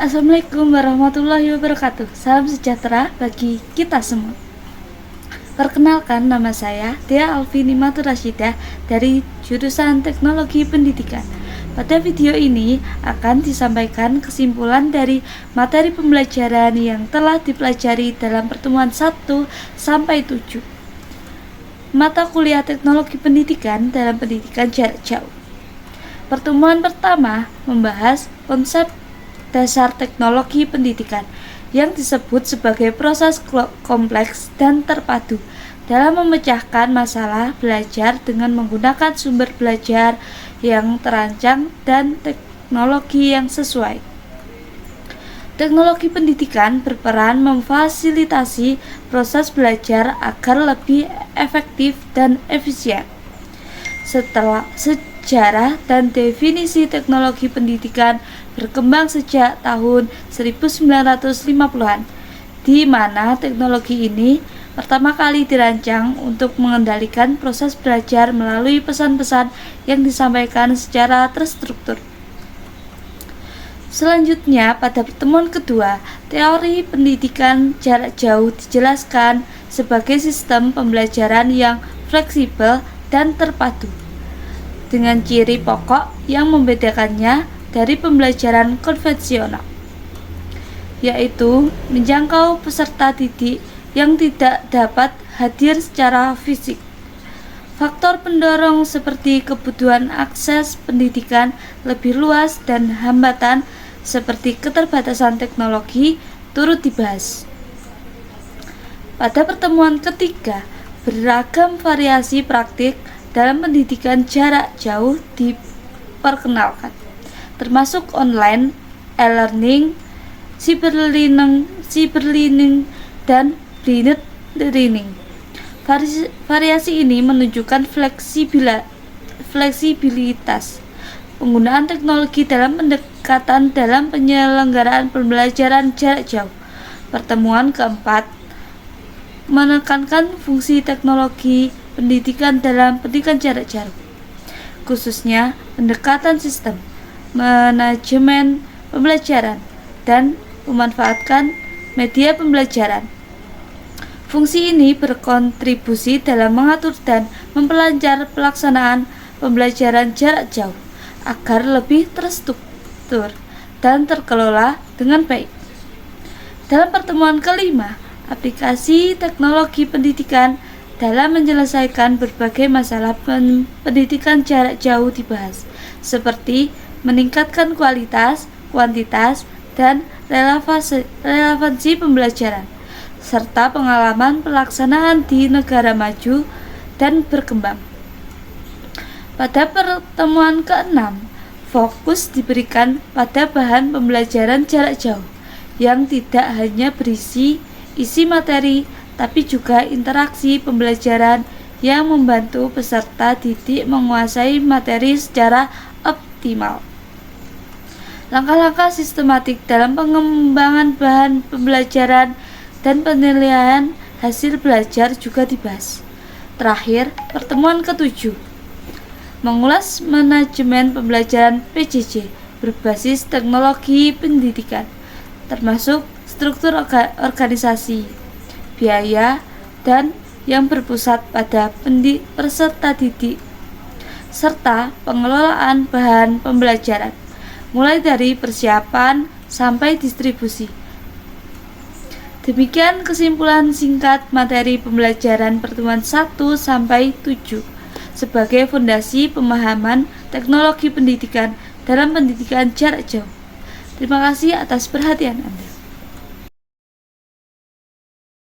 Assalamualaikum warahmatullahi wabarakatuh. Salam sejahtera bagi kita semua. Perkenalkan, nama saya Dea Alvini Maturasyidah dari jurusan Teknologi Pendidikan. Pada video ini akan disampaikan kesimpulan dari materi pembelajaran yang telah dipelajari dalam pertemuan 1 sampai 7. Mata kuliah Teknologi Pendidikan dalam pendidikan jarak jauh. Pertemuan pertama membahas konsep dasar teknologi pendidikan yang disebut sebagai proses kompleks dan terpadu dalam memecahkan masalah belajar dengan menggunakan sumber belajar yang terancang dan teknologi yang sesuai. Teknologi pendidikan berperan memfasilitasi proses belajar agar lebih efektif dan efisien. Sejarah dan definisi teknologi pendidikan berkembang sejak tahun 1950-an, di mana teknologi ini pertama kali dirancang untuk mengendalikan proses belajar melalui pesan-pesan yang disampaikan secara terstruktur. Selanjutnya, pada pertemuan kedua, teori pendidikan jarak jauh dijelaskan sebagai sistem pembelajaran yang fleksibel dan terpadu, dengan ciri pokok yang membedakannya dari pembelajaran konvensional, yaitu menjangkau peserta didik yang tidak dapat hadir secara fisik. Faktor pendorong seperti kebutuhan akses pendidikan lebih luas dan hambatan seperti keterbatasan teknologi turut dibahas. Pada pertemuan ketiga, beragam variasi praktik dalam pendidikan jarak jauh diperkenalkan, termasuk online, e-learning, cyberlearning, dan blended learning. Variasi ini menunjukkan fleksibilitas penggunaan teknologi dalam pendekatan dalam penyelenggaraan pembelajaran jarak jauh. Pertemuan keempat menekankan fungsi teknologi pendidikan dalam pendidikan jarak jauh, khususnya pendekatan sistem, manajemen pembelajaran, dan memanfaatkan media pembelajaran. Fungsi ini berkontribusi dalam mengatur dan memperlancar pelaksanaan pembelajaran jarak jauh agar lebih terstruktur dan terkelola dengan baik. Dalam pertemuan kelima, aplikasi teknologi pendidikan dalam menyelesaikan berbagai masalah pendidikan jarak jauh dibahas, seperti meningkatkan kualitas, kuantitas, dan relevansi pembelajaran, serta pengalaman pelaksanaan di negara maju dan berkembang. Pada pertemuan ke-6, fokus diberikan pada bahan pembelajaran jarak jauh yang tidak hanya berisi isi materi, tapi juga interaksi pembelajaran yang membantu peserta didik menguasai materi secara optimal. Langkah-langkah sistematik dalam pengembangan bahan pembelajaran dan penilaian hasil belajar juga dibahas. Terakhir, pertemuan ke-7 mengulas manajemen pembelajaran PJJ berbasis teknologi pendidikan, termasuk struktur organisasi, biaya, dan yang berpusat pada peserta didik, serta pengelolaan bahan pembelajaran, mulai dari persiapan sampai distribusi. Demikian kesimpulan singkat materi pembelajaran pertemuan 1 sampai 7 sebagai fondasi pemahaman teknologi pendidikan dalam pendidikan jarak jauh. Terima kasih atas perhatian Anda.